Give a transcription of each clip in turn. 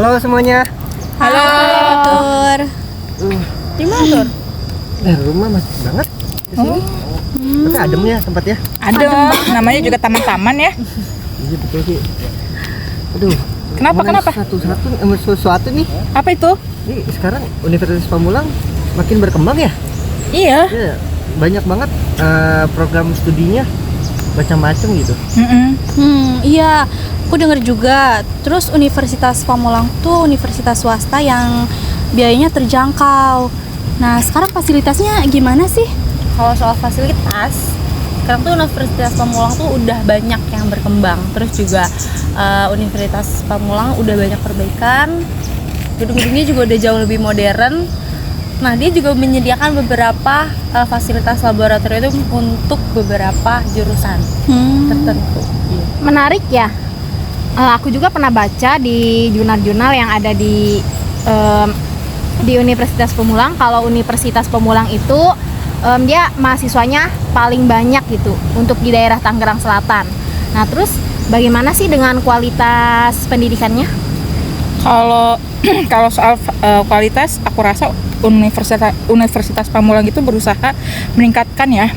Halo semuanya. Halo, Tur. Di mana, Tur? Rumah masih banget di sini. Tapi adem ya tempatnya. Adem, namanya juga taman-taman ya. Iya betul sih. Aduh. Kenapa? Sesuatu nih. Apa itu? Ini sekarang Universitas Pamulang makin berkembang ya. Iya. Ya, banyak banget program studinya macam-macam gitu. Iya, aku dengar juga. Terus Universitas Pamulang tuh universitas swasta yang biayanya terjangkau. Nah, sekarang fasilitasnya gimana sih? Kalau soal fasilitas, sekarang tuh Universitas Pamulang tuh udah banyak yang berkembang. Terus juga Universitas Pamulang udah banyak perbaikan. Gedung-gedungnya juga udah jauh lebih modern. Nah, dia juga menyediakan beberapa fasilitas laboratorium untuk beberapa jurusan tertentu. Menarik ya. Aku juga pernah baca di jurnal-jurnal yang ada di Universitas Pamulang. Kalau Universitas Pamulang itu dia mahasiswanya paling banyak gitu untuk di daerah Tangerang Selatan. Nah, terus bagaimana sih dengan kualitas pendidikannya? Kalau soal kualitas, aku rasa Universitas Pamulang itu berusaha meningkatkan ya.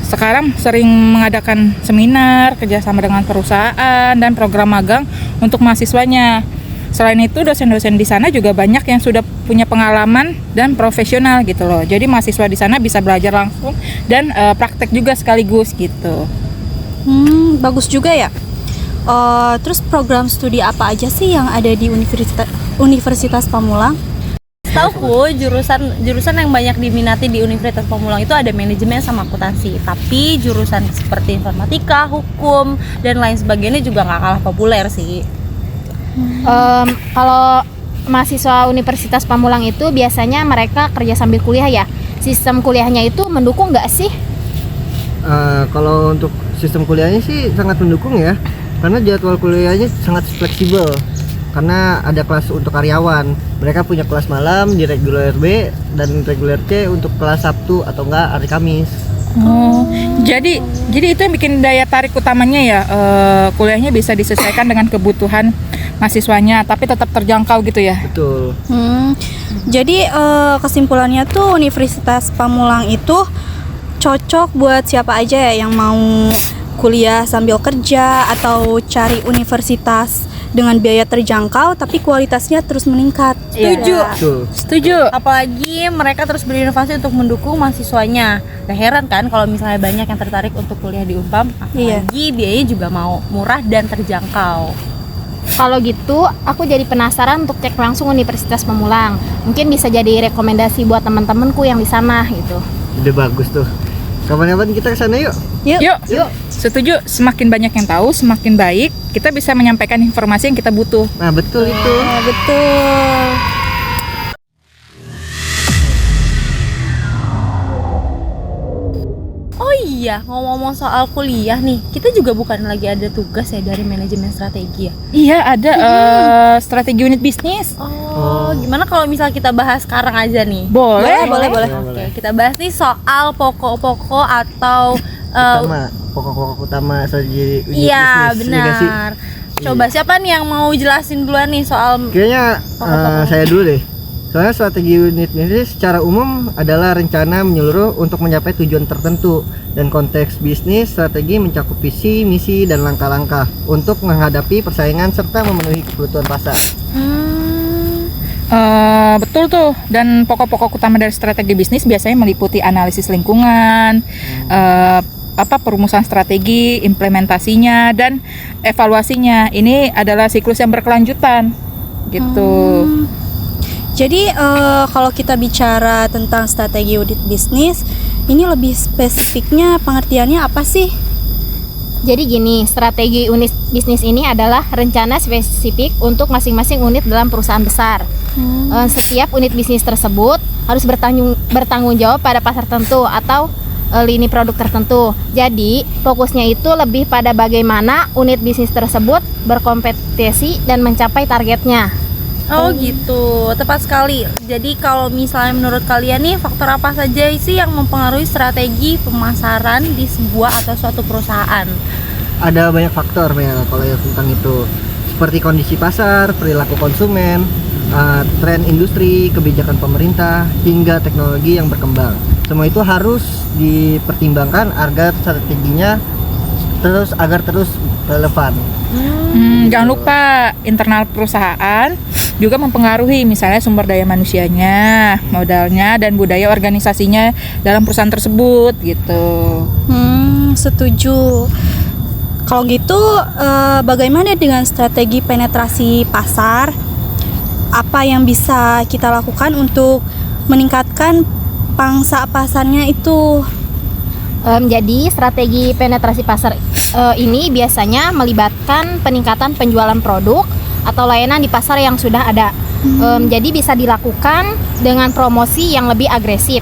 Sekarang sering mengadakan seminar kerjasama dengan perusahaan dan program magang untuk mahasiswanya. Selain itu, dosen-dosen di sana juga banyak yang sudah punya pengalaman dan profesional gitu loh. Jadi mahasiswa di sana bisa belajar langsung dan praktek juga sekaligus gitu. Bagus juga ya. Terus program studi apa aja sih yang ada di Universitas Pamulang? Setauku jurusan yang banyak diminati di Universitas Pamulang itu ada manajemen sama akuntansi. Tapi jurusan seperti informatika, hukum, dan lain sebagainya juga nggak kalah populer sih. Kalau mahasiswa Universitas Pamulang itu biasanya mereka kerja sambil kuliah ya. Sistem kuliahnya itu mendukung nggak sih? Kalau untuk sistem kuliahnya sih sangat mendukung ya, karena jadwal kuliahnya sangat fleksibel. Karena ada kelas untuk karyawan, mereka punya kelas malam di reguler B dan reguler C untuk kelas Sabtu atau enggak hari Kamis. Jadi itu yang bikin daya tarik utamanya ya, kuliahnya bisa disesuaikan dengan kebutuhan mahasiswanya, tapi tetap terjangkau gitu ya. Betul. Jadi kesimpulannya tuh Universitas Pamulang itu cocok buat siapa aja ya yang mau kuliah sambil kerja atau cari universitas dengan biaya terjangkau tapi kualitasnya terus meningkat. Setuju. Setuju. Apalagi mereka terus berinovasi untuk mendukung mahasiswanya. Gak heran kan kalau misalnya banyak yang tertarik untuk kuliah di Unpam, apalagi biayanya juga mau murah dan terjangkau. Kalau gitu, aku jadi penasaran untuk cek langsung Universitas Pamulang. Mungkin bisa jadi rekomendasi buat teman-temanku yang di sana gitu. Udah bagus tuh. Kapan-kapan kita ke sana yuk. Yuk. Setuju, semakin banyak yang tahu, semakin baik. Kita bisa menyampaikan informasi yang kita butuh. Nah, betul itu. Betul. Oh iya, ngomong-ngomong soal kuliah nih, kita juga bukan lagi ada tugas ya dari manajemen strategi ya? Iya, ada strategi unit bisnis. Gimana kalau misal kita bahas sekarang aja nih? Boleh. Oke, kita bahas nih soal pokok-pokok atau Pokok-pokok utama strategi unit iya, bisnis. Iya nggak sih? benar. Coba siapa nih yang mau jelasin duluan nih soal Kayaknya saya dulu deh. Soalnya strategi unit bisnis secara umum adalah rencana menyeluruh untuk mencapai tujuan tertentu, dan konteks bisnis strategi mencakup visi, misi, dan langkah-langkah untuk menghadapi persaingan serta memenuhi kebutuhan pasar. Betul tuh. Dan pokok-pokok utama dari strategi bisnis biasanya meliputi analisis lingkungan, perumusan strategi, implementasinya, dan evaluasinya. Ini adalah siklus yang berkelanjutan gitu. Jadi kalau kita bicara tentang strategi unit bisnis, ini lebih spesifiknya pengertiannya apa sih? Jadi gini, strategi unit bisnis ini adalah rencana spesifik untuk masing-masing unit dalam perusahaan besar. Setiap unit bisnis tersebut harus bertanggung jawab pada pasar tertentu atau lini produk tertentu. Jadi fokusnya itu lebih pada bagaimana unit bisnis tersebut berkompetisi dan mencapai targetnya. Oh gitu, tepat sekali. Jadi kalau misalnya menurut kalian nih, faktor apa saja sih yang mempengaruhi strategi pemasaran di sebuah atau suatu perusahaan? Ada banyak faktor Mel kalau yang tentang itu. seperti kondisi pasar, perilaku konsumen, tren industri, kebijakan pemerintah, hingga teknologi yang berkembang. Semua itu harus dipertimbangkan agar strateginya terus relevan. Jangan lupa internal perusahaan juga mempengaruhi, misalnya sumber daya manusianya, modalnya, dan budaya organisasinya dalam perusahaan tersebut gitu. Setuju. Kalau gitu, bagaimana dengan strategi penetrasi pasar? Apa yang bisa kita lakukan untuk meningkatkan pangsa pasarnya itu? Jadi strategi penetrasi pasar ini biasanya melibatkan peningkatan penjualan produk atau layanan di pasar yang sudah ada. Jadi bisa dilakukan dengan promosi yang lebih agresif,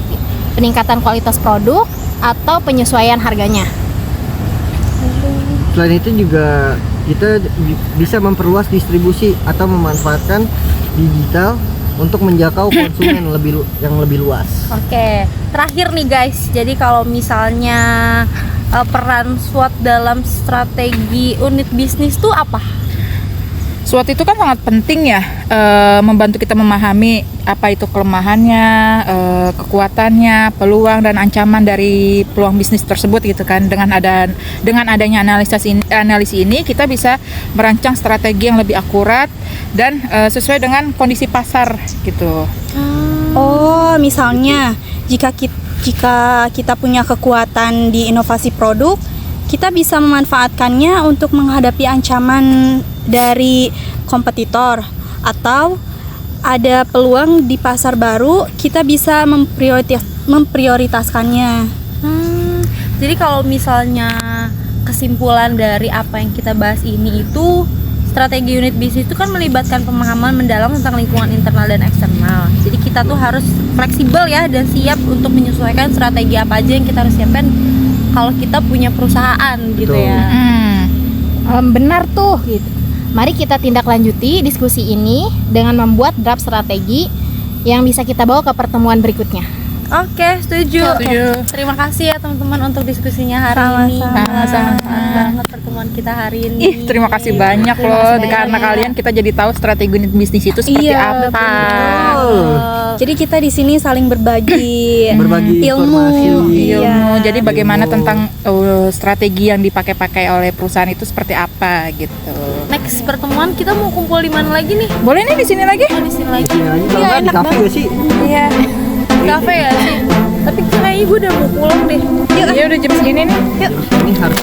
peningkatan kualitas produk atau penyesuaian harganya. Selain itu juga kita bisa memperluas distribusi atau memanfaatkan digital untuk menjangkau konsumen yang lebih luas. Oke, terakhir nih guys. Jadi kalau misalnya peran SWOT dalam strategi unit bisnis tuh apa? SWOT itu kan sangat penting ya, membantu kita memahami apa itu kelemahannya, kekuatannya, peluang dan ancaman dari peluang bisnis tersebut gitu kan. Dengan adanya analisis ini kita bisa merancang strategi yang lebih akurat dan sesuai dengan kondisi pasar gitu. Oh, misalnya jika kita punya kekuatan di inovasi produk, kita bisa memanfaatkannya untuk menghadapi ancaman dari kompetitor, atau ada peluang di pasar baru, kita bisa memprioritaskannya. Jadi kalau misalnya kesimpulan dari apa yang kita bahas ini itu, strategi unit bisnis itu kan melibatkan pemahaman mendalam tentang lingkungan internal dan eksternal. Jadi kita tuh harus fleksibel ya dan siap untuk menyesuaikan strategi apa aja yang kita harus siapkan kalau kita punya perusahaan gitu. Betul. Ya. Benar tuh gitu. Mari kita tindak lanjuti diskusi ini dengan membuat draft strategi yang bisa kita bawa ke pertemuan berikutnya. Oke, setuju. Setuju. Terima kasih ya teman-teman untuk diskusinya hari ini. Sama-sama. Menarik banget pertemuan kita hari ini. Ih, terima kasih banyak loh, karena kalian kita jadi tahu strategi unit bisnis itu seperti Iya, apa. Jadi kita di sini saling berbagi Berbagi ilmu. informasi. Ilmu. Jadi bagaimana Ilmu. tentang strategi yang dipakai oleh perusahaan itu seperti apa gitu. Next pertemuan kita mau kumpul di mana lagi nih? Boleh nih di sini lagi? Oh, di sini lagi. Iya, kalau nggak di kafe gak sih? Iya. Kafe ya sih. Tapi kayaknya gue udah mau pulang deh. Iya udah jam segini nih. Ini harus